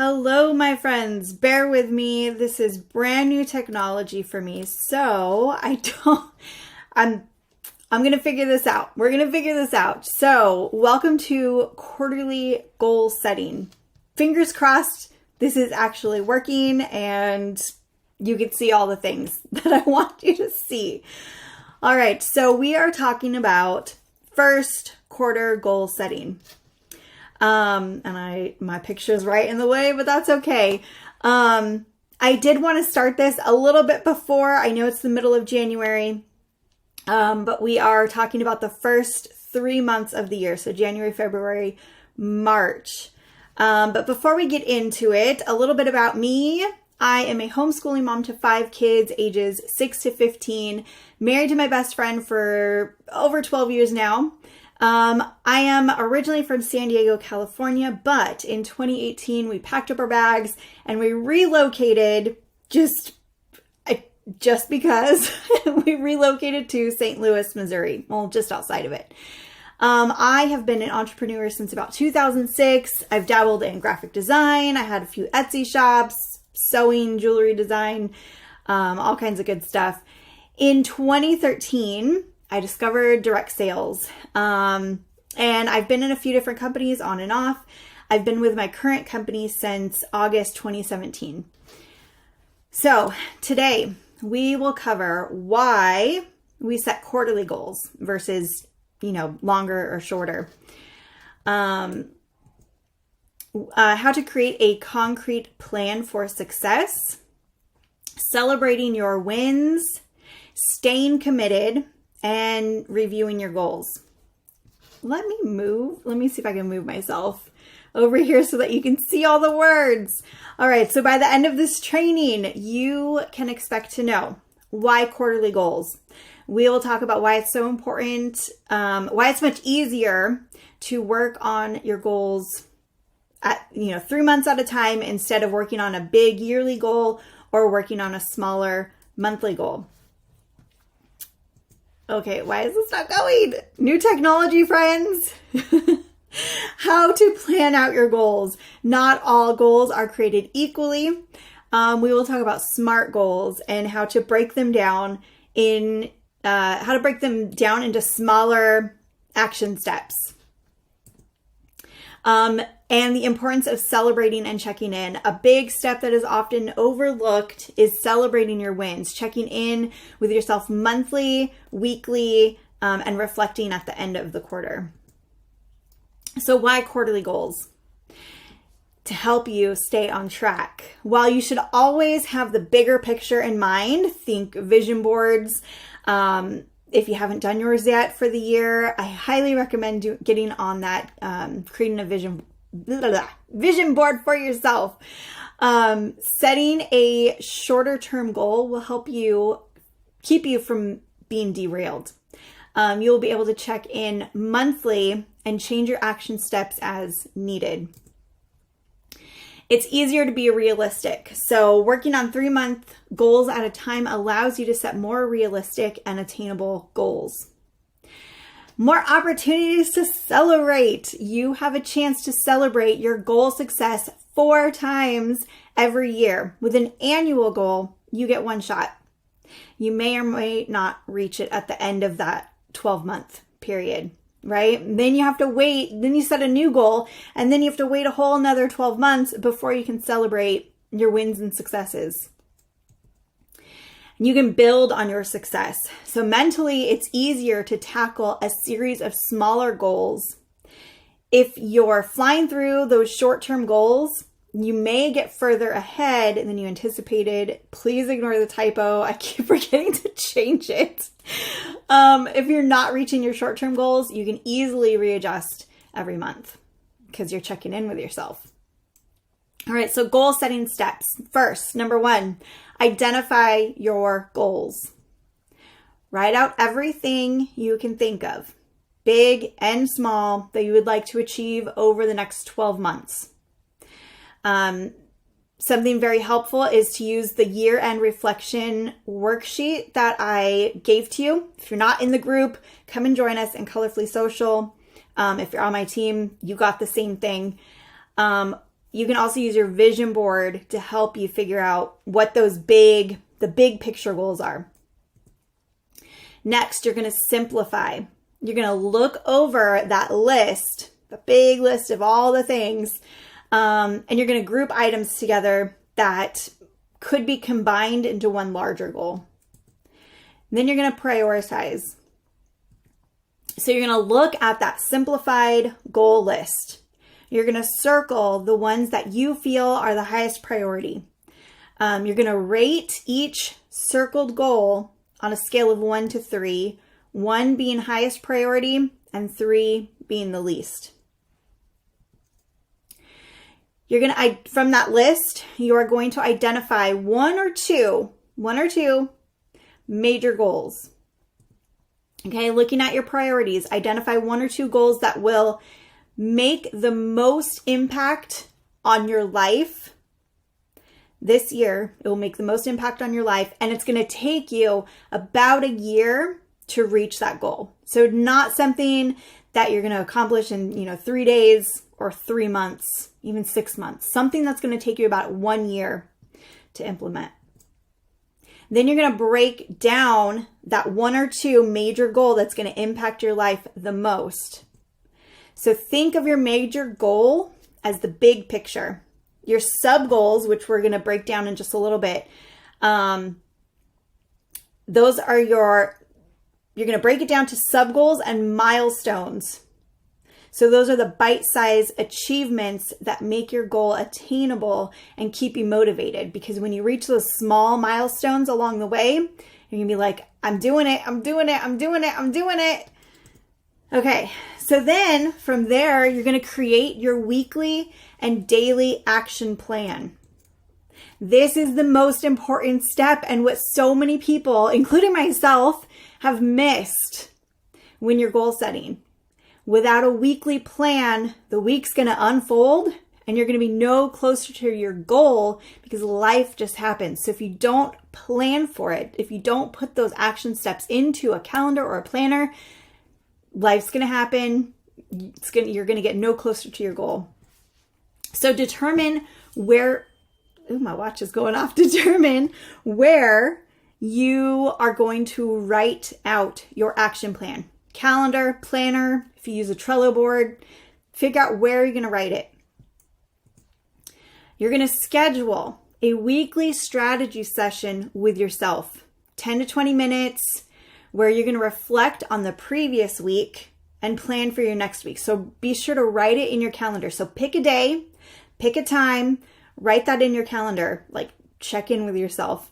Hello, my friends. Bear with me. This is brand new technology for me, so I'm going to figure this out. We're going to figure this out. So, welcome to quarterly goal setting. Fingers crossed this is actually working and you can see all the things that I want you to see. All right, so we are talking about first quarter goal setting. And my picture's right in the way, but that's okay. I did want to start this a little bit before. I know it's the middle of January, but we are talking about the first 3 months of the year. So January, February, March. But before we get into it, a little bit about me. I am a homeschooling mom to 5 kids, ages 6 to 15, married to my best friend for over 12 years now. I am originally from San Diego, California, but in 2018, we packed up our bags and we relocated just because we relocated to St. Louis, Missouri. Well, just outside of it. I have been an entrepreneur since about 2006. I've dabbled in graphic design. I had a few Etsy shops, sewing, jewelry design, all kinds of good stuff. In 2013, I discovered direct sales, and I've been in a few different companies on and off. I've been with my current company since August 2017. So today we will cover why we set quarterly goals versus, longer or shorter. How to create a concrete plan for success, celebrating your wins, staying committed, and reviewing your goals. Let me see if I can move myself over here so that you can see all the words. All right, so by the end of this training, you can expect to know why quarterly goals. We will talk about why it's so important, why it's much easier to work on your goals at 3 months at a time instead of working on a big yearly goal or working on a smaller monthly goal. Okay, why is this not going? New technology, friends. How to plan out your goals. Not all goals are created equally. We will talk about SMART goals and how to break them down into smaller action steps. And the importance of celebrating and checking in. A big step that is often overlooked is celebrating your wins, checking in with yourself monthly, weekly, and reflecting at the end of the quarter. So why quarterly goals? To help you stay on track. While you should always have the bigger picture in mind, think vision boards. If you haven't done yours yet for the year, I highly recommend getting on that, creating a vision board for yourself. Setting a shorter term goal will help you keep you from being derailed. You'll be able to check in monthly and change your action steps as needed. It's easier to be realistic. So working on 3-month goals at a time allows you to set more realistic and attainable goals. More opportunities to celebrate. You have a chance to celebrate your goal success 4 times every year. With an annual goal, you get 1 shot. You may or may not reach it at the end of that 12-month period. Right? Then you have to wait. Then you set a new goal and then you have to wait a whole another 12 months before you can celebrate your wins and successes. You can build on your success. So mentally, it's easier to tackle a series of smaller goals. If you're flying through those short-term goals, you may get further ahead than you anticipated. Please ignore the typo. I keep forgetting to change it. If you're not reaching your short-term goals, you can easily readjust every month because you're checking in with yourself. All right, so goal setting steps. First, number 1, identify your goals. Write out everything you can think of, big and small, that you would like to achieve over the next 12 months. Something very helpful is to use the year-end reflection worksheet that I gave to you. If you're not in the group, come and join us in Colorfully Social. If you're on my team, you got the same thing. you can also use your vision board to help you figure out what the big picture goals are. Next, you're going to simplify. You're going to look over that list, the big list of all the things, and you're going to group items together that could be combined into one larger goal. Then you're going to prioritize. So you're going to look at that simplified goal list. You're going to circle the ones that you feel are the highest priority. You're going to rate each circled goal on a scale of 1 to 3, 1 being highest priority and 3 being the least. You're going to, from that list, you are going to identify one or two major goals. Okay, looking at your priorities, identify 1 or 2 goals that will make the most impact on your life this year. It will make the most impact on your life, and it's going to take you about a year to reach that goal. So not something that you're going to accomplish in, 3 days or 3 months, even 6 months. Something that's going to take you about 1 year to implement. Then you're going to break down that 1 or 2 major goal that's going to impact your life the most. So think of your major goal as the big picture. Your sub goals, which we're going to break down in just a little bit, those are you're going to break it down to sub goals and milestones. So those are the bite-sized achievements that make your goal attainable and keep you motivated. Because when you reach those small milestones along the way, you're going to be like, I'm doing it, I'm doing it, I'm doing it, I'm doing it. Okay, so then from there, you're going to create your weekly and daily action plan. This is the most important step and what so many people, including myself, have missed when you're goal setting. Without a weekly plan, the week's going to unfold and you're going to be no closer to your goal because life just happens. So if you don't plan for it, if you don't put those action steps into a calendar or a planner, life's going to happen. You're going to get no closer to your goal. So determine where, my watch is going off. Determine where you are going to write out your action plan. Calendar, planner, if you use a Trello board, figure out where you're going to write it. You're going to schedule a weekly strategy session with yourself, 10 to 20 minutes, where you're going to reflect on the previous week and plan for your next week. So be sure to write it in your calendar. So pick a day, pick a time, write that in your calendar, like check in with yourself.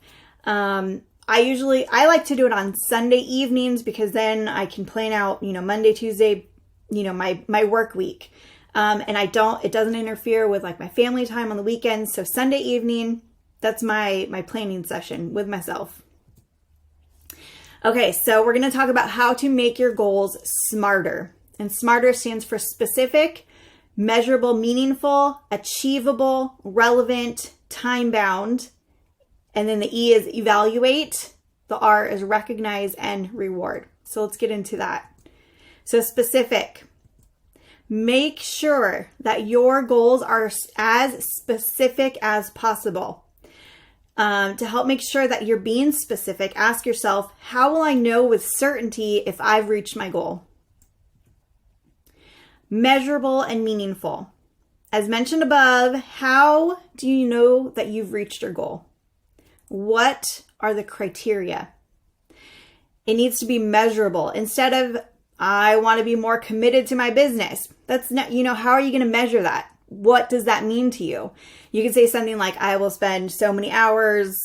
I like to do it on Sunday evenings because then I can plan out, Monday, Tuesday, my work week. And it doesn't interfere with like my family time on the weekends. So Sunday evening, that's my planning session with myself. Okay, so we're going to talk about how to make your goals smarter. And SMARTER stands for specific, measurable, meaningful, achievable, relevant, time-bound. And then the E is evaluate. The R is recognize and reward. So let's get into that. So specific. Make sure that your goals are as specific as possible. To help make sure that you're being specific, ask yourself, how will I know with certainty if I've reached my goal? Measurable and meaningful. As mentioned above, how do you know that you've reached your goal? What are the criteria? It needs to be measurable. Instead of, I want to be more committed to my business. That's not, how are you going to measure that? What does that mean to you? You could say something like, I will spend so many hours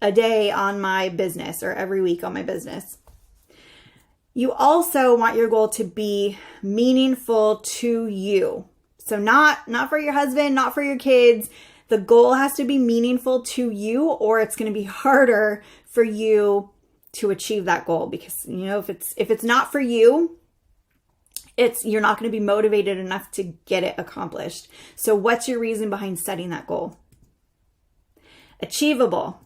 a day on my business or every week on my business. You also want your goal to be meaningful to you. So not for your husband, not for your kids. The goal has to be meaningful to you, or it's going to be harder for you to achieve that goal because, if it's not for you, you're not going to be motivated enough to get it accomplished. So what's your reason behind setting that goal? Achievable.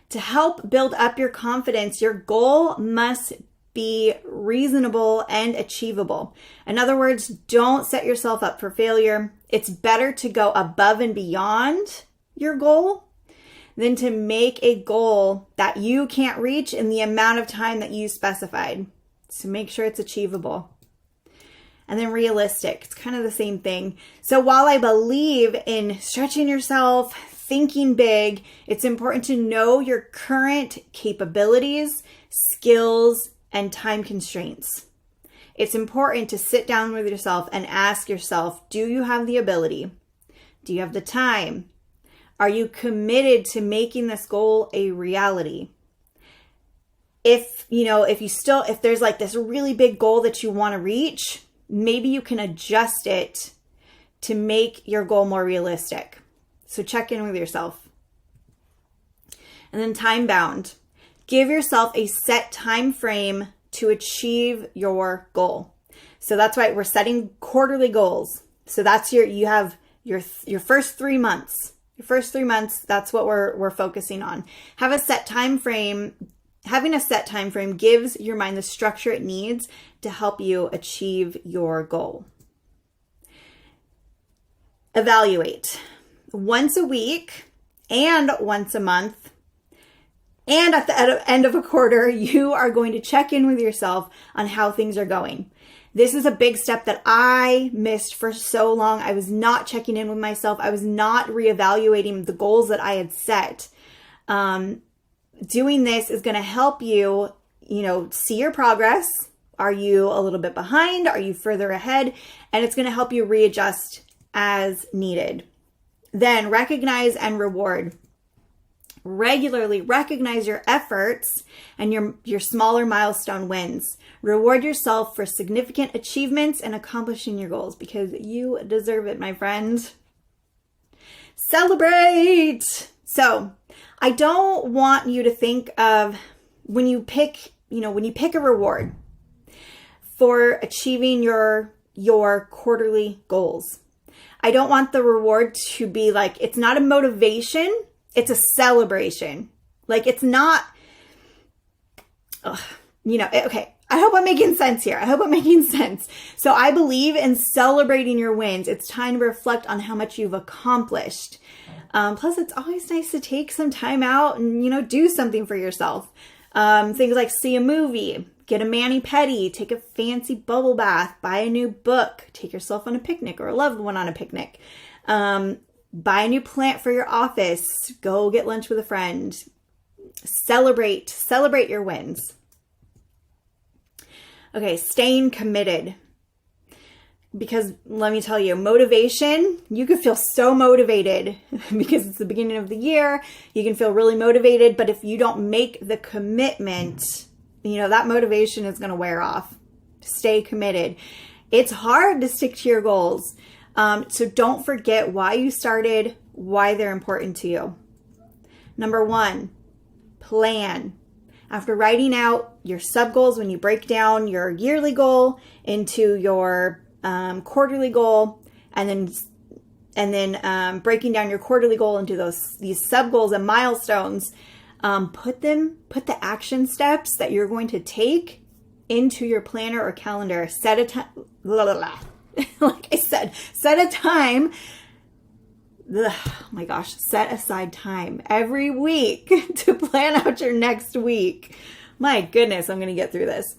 To help build up your confidence, your goal must be reasonable and achievable. In other words, don't set yourself up for failure. It's better to go above and beyond your goal than to make a goal that you can't reach in the amount of time that you specified. So make sure it's achievable. And then realistic, it's kind of the same thing. So while I believe in stretching yourself, thinking big, it's important to know your current capabilities, skills, and time constraints. It's important to sit down with yourself and ask yourself, do you have the ability? Do you have the time? Are you committed to making this goal a reality? If there's like this really big goal that you want to reach, maybe you can adjust it to make your goal more realistic. So check in with yourself. And then time bound. Give yourself a set time frame to achieve your goal. So that's why we're setting quarterly goals. So that's you have your first 3 months. Your first 3 months, that's what we're focusing on. Have a set time frame. Having a set time frame gives your mind the structure it needs to help you achieve your goal. Evaluate. Once a week and once a month and at the end of a quarter, you are going to check in with yourself on how things are going. This is a big step that I missed for so long. I was not checking in with myself. I was not reevaluating the goals that I had set. Doing this is going to help you, see your progress. Are you a little bit behind? Are you further ahead? And it's going to help you readjust as needed. Then recognize and reward. Regularly recognize your efforts and your smaller milestone wins. Reward yourself for significant achievements and accomplishing your goals because you deserve it, my friend. Celebrate! So, I don't want you to think of when you pick a reward for achieving your quarterly goals. I don't want the reward to be like, it's not a motivation, it's a celebration. Like it's not, okay. I hope I'm making sense here. So I believe in celebrating your wins. It's time to reflect on how much you've accomplished. Plus, it's always nice to take some time out and, do something for yourself. Things like see a movie, get a mani-pedi, take a fancy bubble bath, buy a new book, take yourself on a picnic or a loved one on a picnic. Buy a new plant for your office, go get lunch with a friend. Celebrate your wins. Okay, staying committed. Because let me tell you, motivation, you can feel so motivated because it's the beginning of the year. You can feel really motivated, but if you don't make the commitment, that motivation is going to wear off. Stay committed. It's hard to stick to your goals. So don't forget why you started, why they're important to you. Number 1, plan. After writing out your sub goals, when you break down your yearly goal into your quarterly goal, and then breaking down your quarterly goal into these sub goals and milestones, put the action steps that you're going to take into your planner or calendar. Set a time. Like I said, set a time. Oh my gosh, set aside time every week to plan out your next week. My goodness, I'm going to get through this.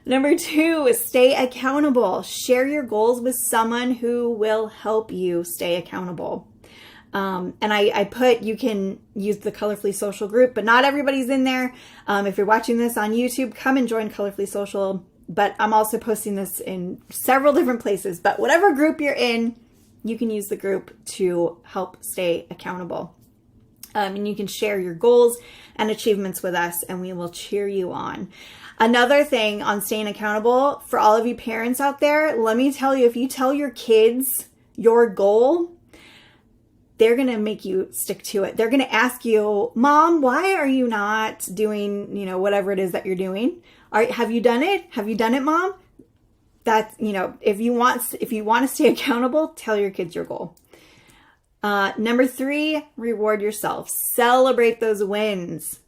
Number 2 is stay accountable. Share your goals with someone who will help you stay accountable. And I put, you can use the Colorfully Social group, but not everybody's in there. If you're watching this on YouTube, come and join Colorfully Social. But I'm also posting this in several different places. But whatever group you're in, you can use the group to help stay accountable. And you can share your goals and achievements with us, and we will cheer you on. Another thing on staying accountable for all of you parents out there, let me tell you, if you tell your kids your goal, they're going to make you stick to it. They're going to ask you, Mom, why are you not doing, whatever it is that you're doing? Have you done it? Have you done it, Mom? That's, if you want to stay accountable, tell your kids your goal. Number 3, reward yourself. Celebrate those wins.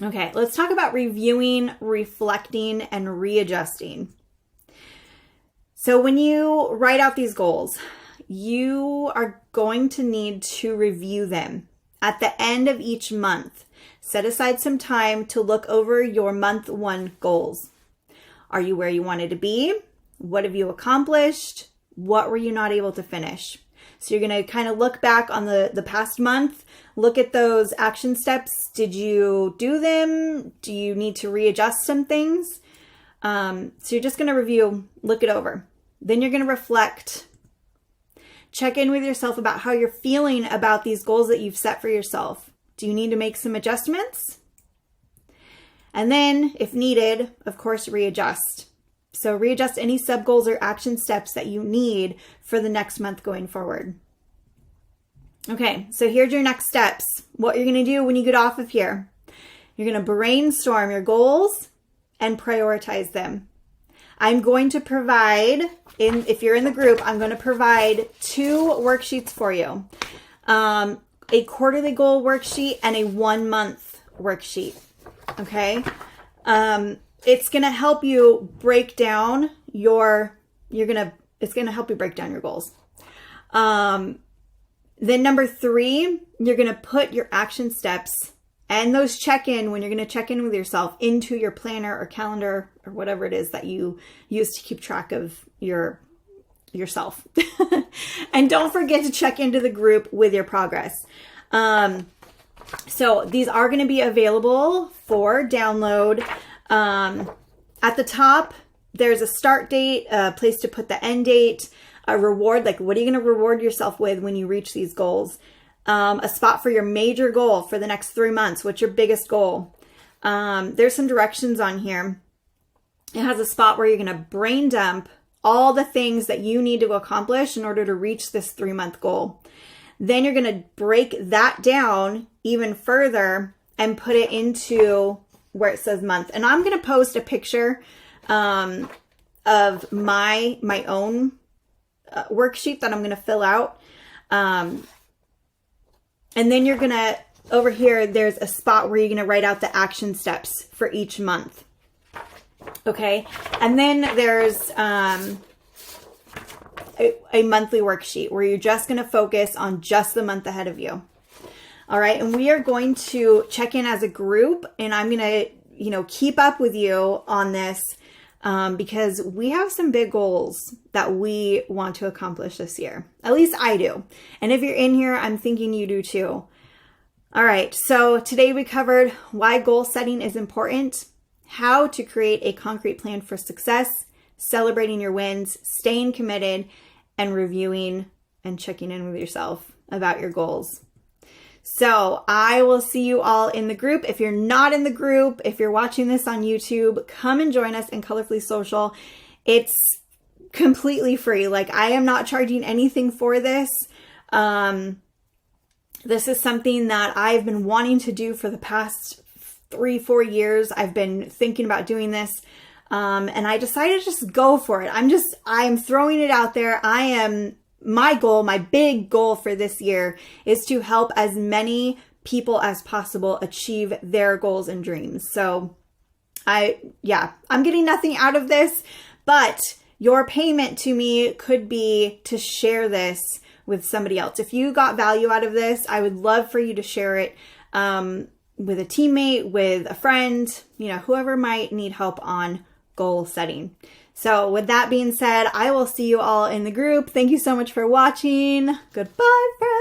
Okay, let's talk about reviewing, reflecting, and readjusting. So when you write out these goals, you are going to need to review them. At the end of each month, set aside some time to look over your month 1 goals. Are you where you wanted to be? What have you accomplished? What were you not able to finish? So you're going to kind of look back on the past month, look at those action steps. Did you do them? Do you need to readjust some things? So you're just going to review, look it over. Then you're going to reflect. Check in with yourself about how you're feeling about these goals that you've set for yourself. Do you need to make some adjustments? And then, if needed, of course, readjust. So readjust any sub-goals or action steps that you need for the next month going forward. Okay, so here's your next steps. What you're going to do when you get off of here. You're going to brainstorm your goals and prioritize them. I'm going to provide, if you're in the group, I'm going to provide 2 worksheets for you. A quarterly goal worksheet and a 1-month worksheet. Okay? It's going to help you break down it's going to help you break down your goals. Then number 3, you're going to put your action steps and those check-in, when you're going to check in with yourself, into your planner or calendar or whatever it is that you use to keep track of yourself. And don't forget to check into the group with your progress. So these are going to be available for download. At the top, there's a start date, a place to put the end date, a reward, like what are you going to reward yourself with when you reach these goals? A spot for your major goal for the next 3 months. What's your biggest goal? There's some directions on here. It has a spot where you're going to brain dump all the things that you need to accomplish in order to reach this 3-month goal. Then you're going to break that down even further and put it into where it says month. And I'm going to post a picture of my own worksheet that I'm going to fill out. And then you're going to, over here, there's a spot where you're going to write out the action steps for each month. Okay. And then there's a monthly worksheet where you're just going to focus on just the month ahead of you. All right. And we are going to check in as a group, and I'm going to, keep up with you on this because we have some big goals that we want to accomplish this year. At least I do. And if you're in here, I'm thinking you do too. All right. So today we covered why goal setting is important, how to create a concrete plan for success, celebrating your wins, staying committed, and reviewing and checking in with yourself about your goals. So I will see you all in the group. If you're not in the group, if you're watching this on YouTube, come and join us in Colorfully Social. It's completely free. Like, I am not charging anything for this. This is something that I've been wanting to do for the past 3-4 years. I've been thinking about doing this. And I decided to just go for it. I'm throwing it out there. My goal, my big goal for this year is to help as many people as possible achieve their goals and dreams. So I'm getting nothing out of this, but your payment to me could be to share this with somebody else. If you got value out of this, I would love for you to share it with a teammate, with a friend, whoever might need help on goal setting. So with that being said, I will see you all in the group. Thank you so much for watching. Goodbye, friends.